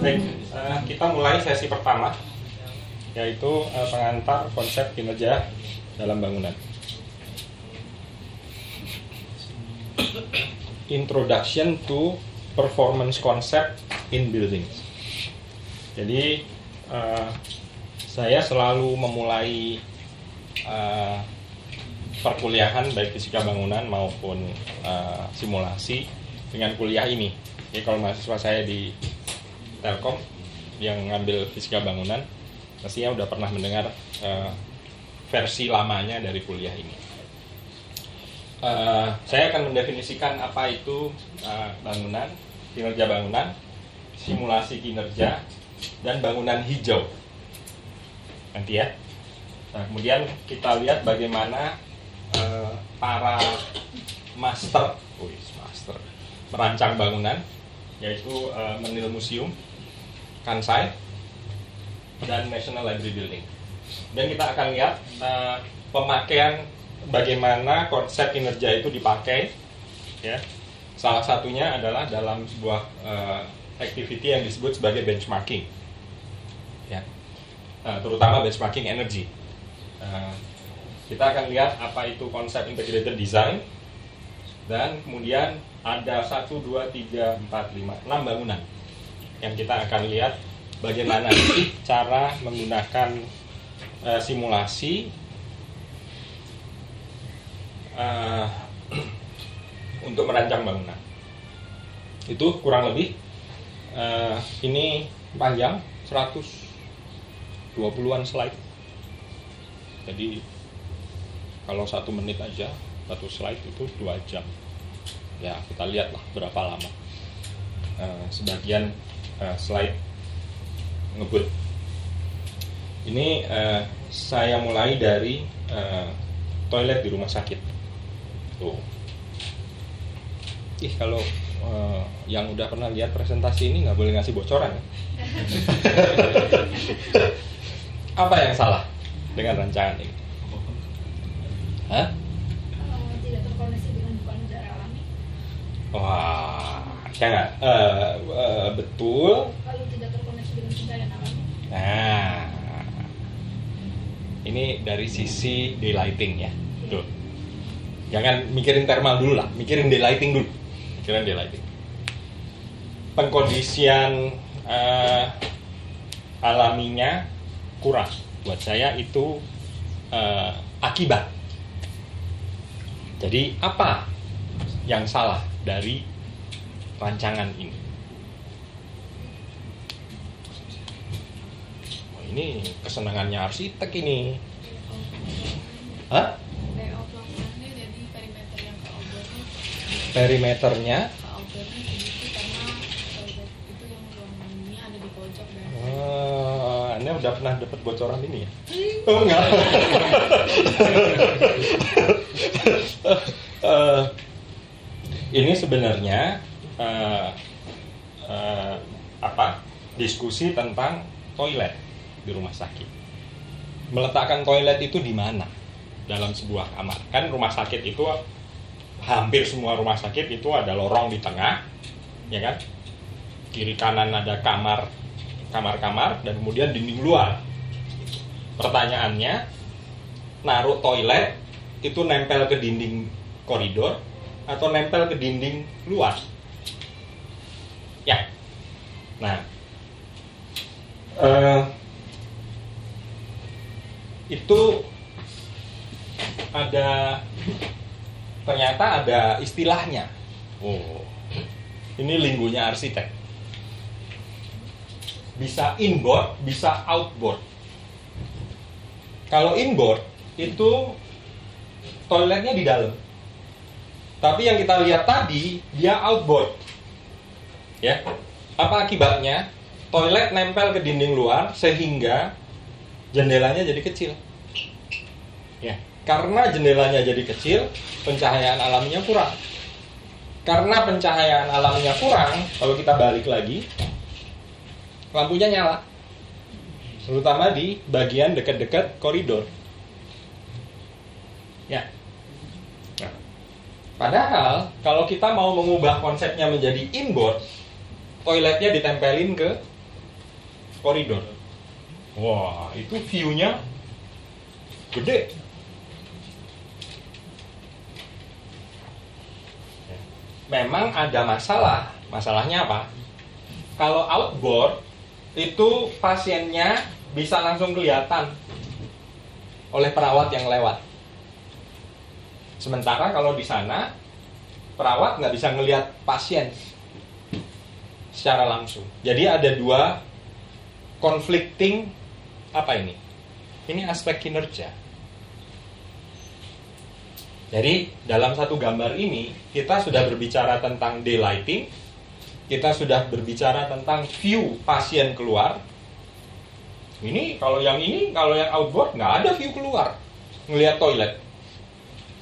Baik, kita mulai sesi pertama, yaitu pengantar konsep kinerja dalam bangunan. Introduction to Performance Concept in Buildings. Jadi saya selalu memulai perkuliahan baik fisika bangunan maupun simulasi dengan kuliah ini. Jadi kalau mahasiswa saya di Telkom yang ngambil fisika bangunan, pastinya udah pernah mendengar versi lamanya dari kuliah ini. Saya akan mendefinisikan apa itu bangunan, kinerja bangunan, simulasi kinerja, dan bangunan hijau. Nanti ya. Nah, kemudian kita lihat bagaimana para master merancang bangunan, yaitu Menil Museum, Kansai, dan National Library Building. Dan kita akan lihat pemakaian bagaimana konsep kinerja itu dipakai. Ya. Salah satunya adalah dalam sebuah activity yang disebut sebagai benchmarking. Ya. Terutama benchmarking energi. Kita akan lihat apa itu konsep integrated design, dan kemudian ada 1, 2, 3, 4, 5, 6 bangunan yang kita akan lihat bagaimana cara menggunakan simulasi untuk merancang bangunan. Itu kurang lebih ini panjang 120-an slide. Jadi kalau 1 menit aja 1 slide itu 2 jam. Ya, kita lihatlah berapa lama sebagian slide ngebut. Ini saya mulai dari toilet di rumah sakit. Tuh. Kalau yang udah pernah lihat presentasi ini nggak boleh ngasih bocoran. Apa yang salah dengan rancangan ini? Hah? Tidak terkoneksi dengan bukaan udara alami. Wah, jangan. Betul. Kalau tidak terkoneksi dengan pencahayaan alami. Nah, ini dari sisi daylighting ya. Tuh. Jangan mikirin thermal dulu lah, mikirin daylighting dulu. Mikirin daylighting. Pengkondisian alaminya kurang. Buat saya itu akibat. Jadi apa yang salah dari rancangan ini? Oh, ini kesenangannya arsitek ini. Hah? Layout lapangannya jadi perimeter yang ke outdoornya Perimeternya? ke outdoornya segitu karena toilet itu yang ruang mandinya ada di pojok dan Anda udah pernah dapat bocoran ini ya? Oh enggak. Ini sebenarnya diskusi tentang toilet di rumah sakit. Meletakkan toilet itu di mana dalam sebuah kamar? Kan rumah sakit itu hampir semua rumah sakit itu ada lorong di tengah, ya kan? Kiri kanan ada kamar-kamar dan kemudian dinding luar. Pertanyaannya, naruh toilet itu nempel ke dinding koridor atau nempel ke dinding luar? Ya. Nah, itu ternyata ada istilahnya. Oh, ini linggunya arsitek. Bisa inboard, bisa outboard. Kalau inboard itu toiletnya di dalam. Tapi yang kita lihat tadi dia outboard. Ya. Apa akibatnya? Toilet nempel ke dinding luar sehingga jendelanya jadi kecil. Ya. Karena jendelanya jadi kecil, pencahayaan alaminya kurang. Karena pencahayaan alaminya kurang, kalau kita balik lagi, lampunya nyala. Terutama di bagian dekat-dekat koridor. Ya. Nah, padahal kalau kita mau mengubah konsepnya menjadi inboard, toiletnya ditempelin ke koridor. Wah, itu view-nya gede. Memang ada masalah. Masalahnya apa? Kalau outboard itu pasiennya bisa langsung kelihatan oleh perawat yang lewat. Sementara kalau di sana perawat nggak bisa ngelihat pasien secara langsung. Jadi ada dua conflicting apa ini? Ini aspek kinerja. Jadi dalam satu gambar ini kita sudah berbicara tentang daylighting, kita sudah berbicara tentang view pasien keluar. Kalau yang outboard nggak ada view keluar, ngelihat toilet,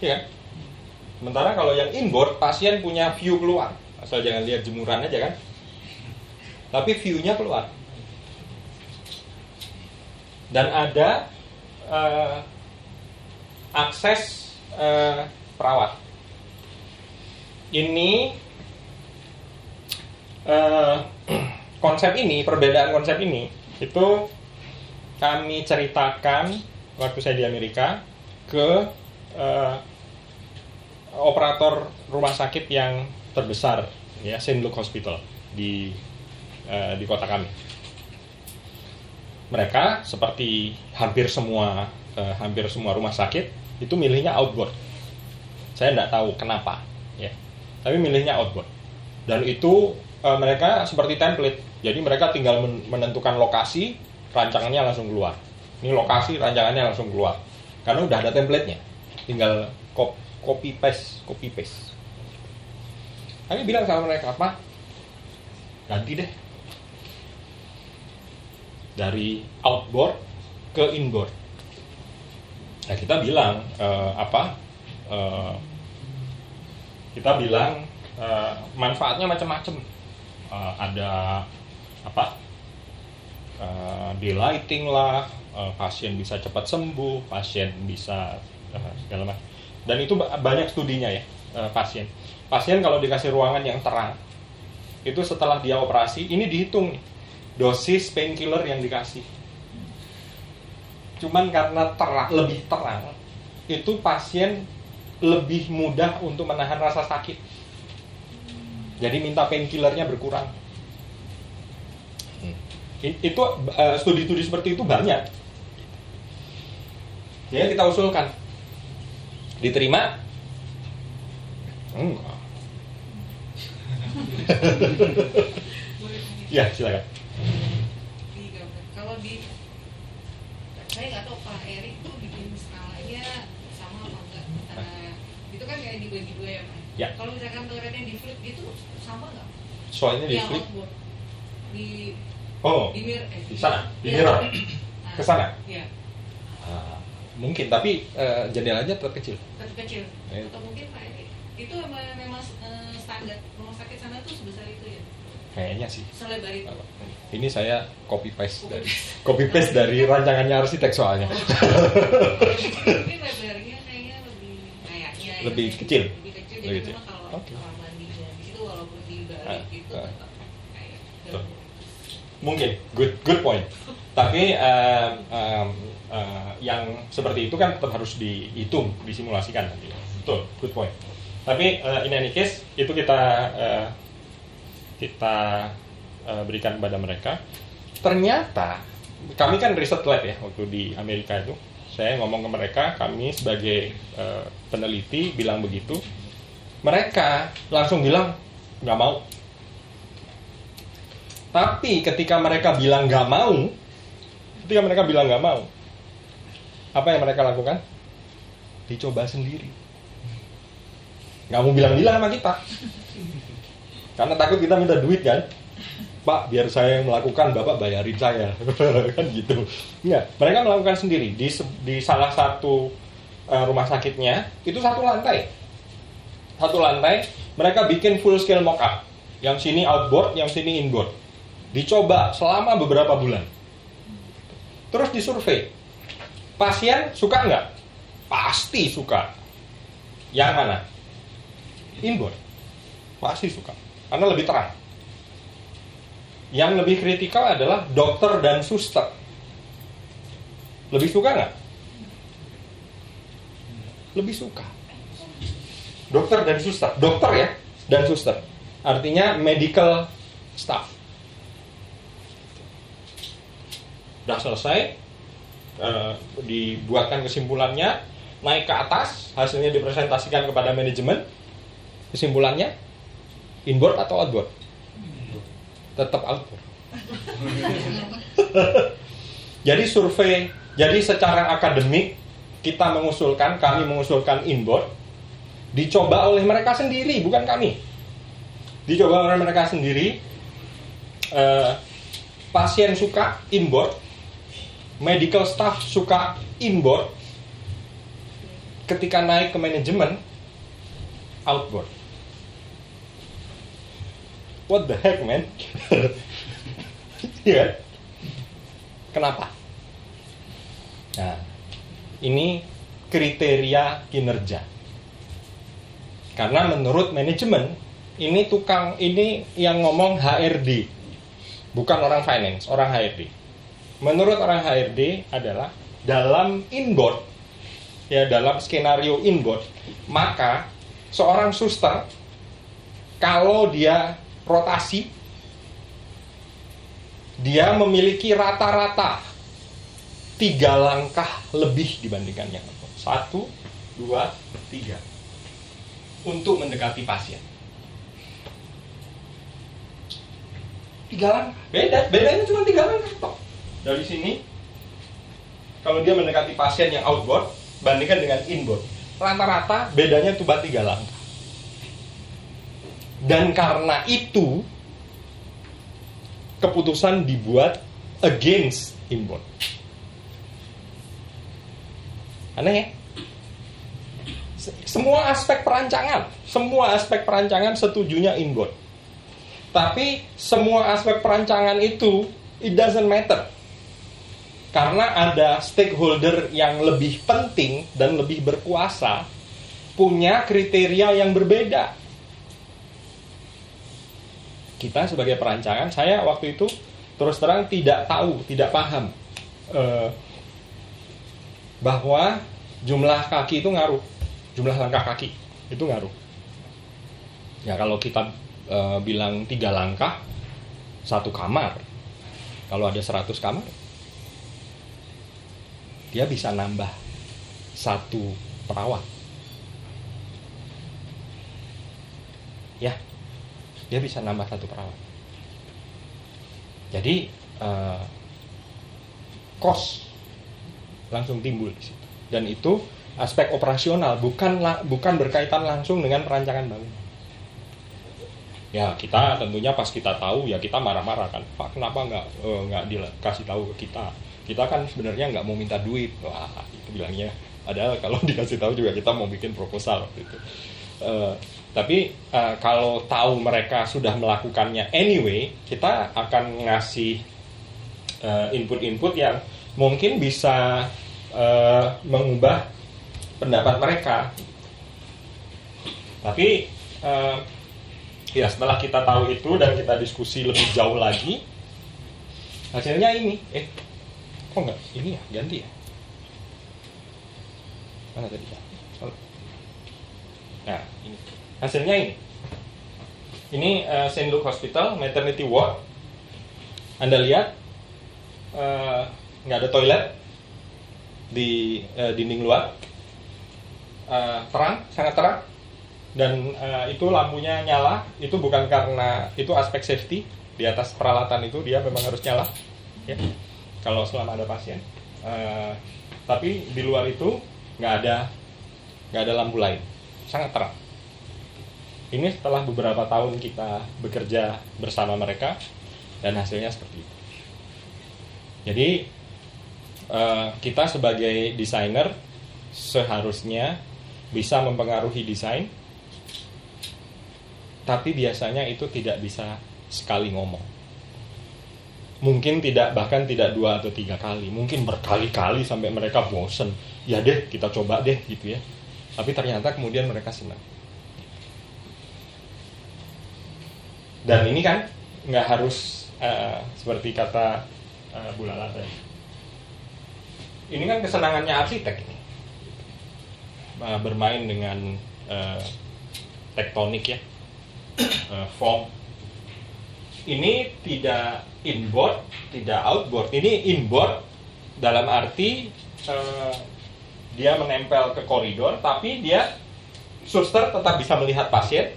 ya kan? Sementara kalau yang inboard pasien punya view keluar, asal jangan lihat jemuran aja kan, tapi view-nya keluar. Dan ada akses perawat. Ini konsep ini, perbedaan konsep ini itu kami ceritakan waktu saya di Amerika ke operator rumah sakit yang terbesar, ya, St. Luke Hospital di kota kami. Mereka seperti hampir semua rumah sakit itu milihnya outboard. Saya tidak tahu kenapa, ya, tapi milihnya outboard. Dan itu mereka seperti template. Jadi mereka tinggal menentukan lokasi, rancangannya langsung keluar. Ini lokasi, rancangannya langsung keluar. Karena udah ada template-nya. Tinggal copy paste. Kami bilang sama mereka, apa? Ganti deh. Dari outboard ke inboard. Nah, kita bilang kita bilang manfaatnya macam-macam. Ada daylighting lah, pasien bisa cepat sembuh, pasien bisa segala macam. Dan itu banyak studinya ya, pasien kalau dikasih ruangan yang terang, itu setelah dia operasi, ini dihitung nih, dosis painkiller yang dikasih. Cuman karena lebih terang, itu pasien lebih mudah untuk menahan rasa sakit. Jadi minta painkillernya berkurang. Itu studi-studi seperti itu banyak. Ya, kita usulkan. Diterima? Enggak. Ya, silakan. Kalau saya nggak tahu Pak Erik tuh bikin skalanya sama apa enggak? Itu kan kayak dibagi dua ya Pak. Ya. Kalau misalkan toiletnya di flip gitu sama nggak? Soalnya di flip. Di sana, di mirror. Ke sana? Iya. Mungkin, tapi jendelanya tetap kecil. Kecil. Atau mungkin Pak Erik itu memang standar rumah sakit sana tuh sebesar itu ya? Kayaknya sih. Selebar itu. Ini saya copy paste dari rancangannya arsitek soalnya. Mungkin lebarnya kayaknya lebih kecil. Jadi memang kalau mandinya di situ walaupun dibalik itu tetap kayak mungkin good point. Tapi yang seperti itu kan tetap harus dihitung, disimulasikan nanti. Betul, good point. Tapi in any case itu kita berikan kepada mereka. Ternyata kami kan riset lab ya waktu di Amerika itu. Saya ngomong ke mereka, kami sebagai peneliti bilang begitu. Mereka langsung bilang nggak mau. Tapi ketika mereka bilang nggak mau, apa yang mereka lakukan? Dicoba sendiri. Nggak mau bilang-bilang sama kita. Karena takut kita minta duit kan. Pak, biar saya yang melakukan, Bapak bayarin saya. Kan gitu. Ya, mereka melakukan sendiri. Di salah satu rumah sakitnya, itu satu lantai. Mereka bikin full scale mock-up. Yang sini outboard, yang sini inboard. Dicoba selama beberapa bulan. Terus disurvei. Pasien suka nggak? Pasti suka. Yang mana? Inboard. Pasti suka. Karena lebih terang. Yang lebih kritikal adalah dokter dan suster. Lebih suka nggak? Lebih suka. Dokter dan suster. Dokter ya, dan suster. Artinya medical staff. Udah selesai, dibuatkan kesimpulannya, naik ke atas, hasilnya dipresentasikan kepada manajemen. Kesimpulannya, inboard atau outboard? Tetap outboard. Jadi survei, jadi secara akademik kami mengusulkan inboard, dicoba oleh mereka sendiri, bukan kami. Dicoba oleh mereka sendiri. Pasien suka inboard, medical staff suka inboard. Ketika naik ke manajemen, outboard. What the heck, man? Ya. Kenapa? Nah, ini kriteria kinerja. Karena menurut manajemen, ini yang ngomong HRD, bukan orang finance, orang HRD. Menurut orang HRD adalah dalam inboard, ya dalam skenario inboard, maka seorang suster kalau dia rotasi, dia memiliki rata-rata 3 langkah lebih dibandingkan yang lain. 1, 2, 3 untuk mendekati pasien. 3 langkah. Bedanya cuma 3 langkah. Dari sini, kalau dia mendekati pasien yang outboard, bandingkan dengan inboard, rata-rata bedanya cuma 3 langkah. Dan karena itu, keputusan dibuat against inboard. Aneh ya? Semua aspek perancangan setujunya inboard. Tapi semua aspek perancangan itu it doesn't matter. Karena ada stakeholder yang lebih penting dan lebih berkuasa punya kriteria yang berbeda. Kita sebagai perancangan, saya waktu itu terus terang tidak paham bahwa jumlah kaki itu ngaruh, jumlah langkah kaki itu ngaruh. Ya kalau kita bilang 3 langkah, 1 kamar, kalau ada 100 kamar, dia bisa nambah 1 perawat. Ya, dia bisa nambah 1 perawat. Jadi cost langsung timbul di situ. Dan itu aspek operasional, bukan berkaitan langsung dengan perancangan bangunan. Ya kita tentunya pas kita tahu ya kita marah-marah kan, Pak kenapa nggak dikasih tahu ke kita? Kita kan sebenarnya nggak mau minta duit, wah itu bilangnya. Padahal kalau dikasih tahu juga kita mau bikin proposal gitu. Tapi kalau tahu mereka sudah melakukannya anyway, kita akan ngasih input-input yang mungkin bisa mengubah pendapat mereka. Tapi ya setelah kita tahu itu dan kita diskusi lebih jauh lagi, hasilnya ini. Kok enggak? Ini ya, ganti ya. Mana tadi ya? Nah, ini. Hasilnya ini. Ini St. Luke Hospital, maternity ward. Anda lihat nggak ada toilet di dinding luar. Terang, sangat terang. Dan itu lampunya nyala. Itu bukan karena itu aspek safety. Di atas peralatan itu dia memang harus nyala. Ya. Kalau selama ada pasien. Tapi di luar itu nggak ada lampu lain. Sangat terang. Ini setelah beberapa tahun kita bekerja bersama mereka dan hasilnya seperti itu. Jadi kita sebagai desainer seharusnya bisa mempengaruhi desain, tapi biasanya itu tidak bisa sekali ngomong. Mungkin bahkan tidak 2 atau 3 kali, mungkin berkali-kali sampai mereka bosen. Ya deh, kita coba deh gitu ya. Tapi ternyata kemudian mereka senang. Dan ini kan nggak harus seperti kata Bu Lala tadi. Ini kan kesenangannya arsitek ini, bermain dengan tektonik ya, form. Ini tidak inboard, tidak outboard. Ini inboard dalam arti dia menempel ke koridor, tapi dia suster tetap bisa melihat pasien.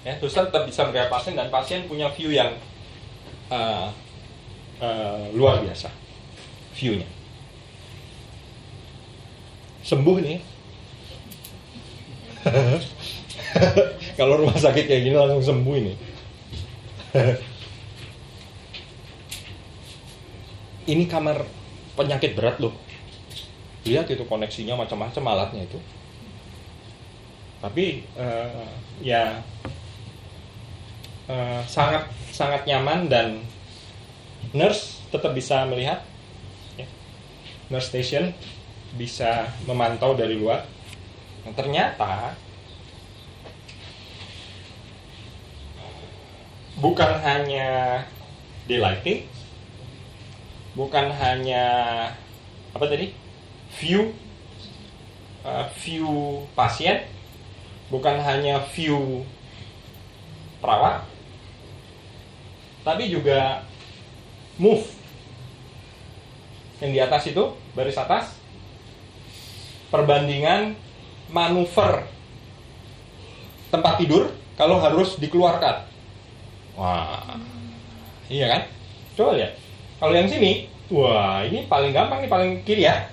Ya, suster tetap bisa melihat pasien dan pasien punya view yang luar biasa, view-nya. Sembuh nih. Kalau rumah sakit kayak gini langsung sembuh ini. Ini kamar penyakit berat loh. Lihat itu koneksinya macam-macam alatnya itu. Tapi sangat nyaman dan nurse tetap bisa melihat. Ya. Nurse station bisa memantau dari luar. Nah, ternyata bukan hanya daylighting, bukan hanya view pasien, bukan hanya view perawat, tapi juga move. Yang di atas itu, baris atas, perbandingan manuver tempat tidur kalau harus dikeluarkan. Wah, iya kan? Coba lihat. Kalau yang sini, wah ini paling gampang nih, paling kiri ya.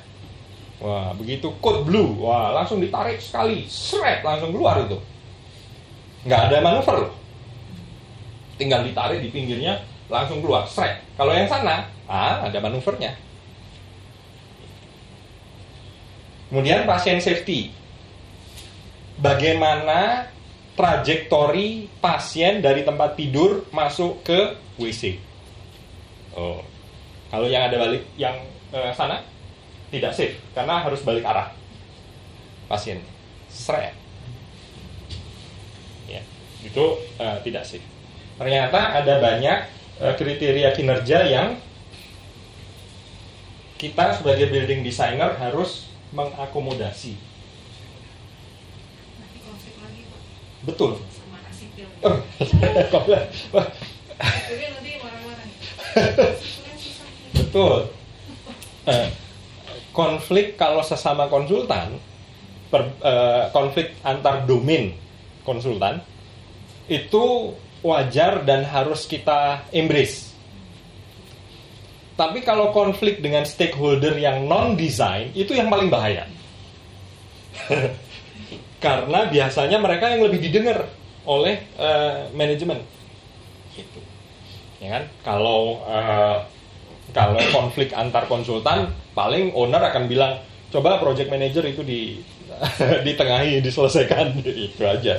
Wah, begitu code blue, wah langsung ditarik sekali, seret langsung keluar itu. Nggak ada manuver loh. Tinggal ditarik di pinggirnya, langsung keluar, seret. Kalau yang sana, ada manuvernya. Kemudian pasien safety. Bagaimana trajektori pasien dari tempat tidur masuk ke WC? Oh, kalau yang ada balik yang sana tidak safe karena harus balik arah pasien. Seret. Ya, itu tidak safe. Ternyata ada banyak kriteria kinerja yang kita sebagai building designer harus mengakomodasi. Nanti konflik lagi Pak. Betul. Sama anak sipil. Jadi nanti marah-marah. Betul. Konflik kalau sesama konsultan, konflik antar domain konsultan itu wajar dan harus kita embrace. Tapi kalau konflik dengan stakeholder yang non-design, itu yang paling bahaya. Karena biasanya mereka yang lebih didengar oleh manajemen. Gitu. Ya kan? Kalau konflik antar konsultan, paling owner akan bilang, coba project manager itu ditengahi, diselesaikan. Itu aja.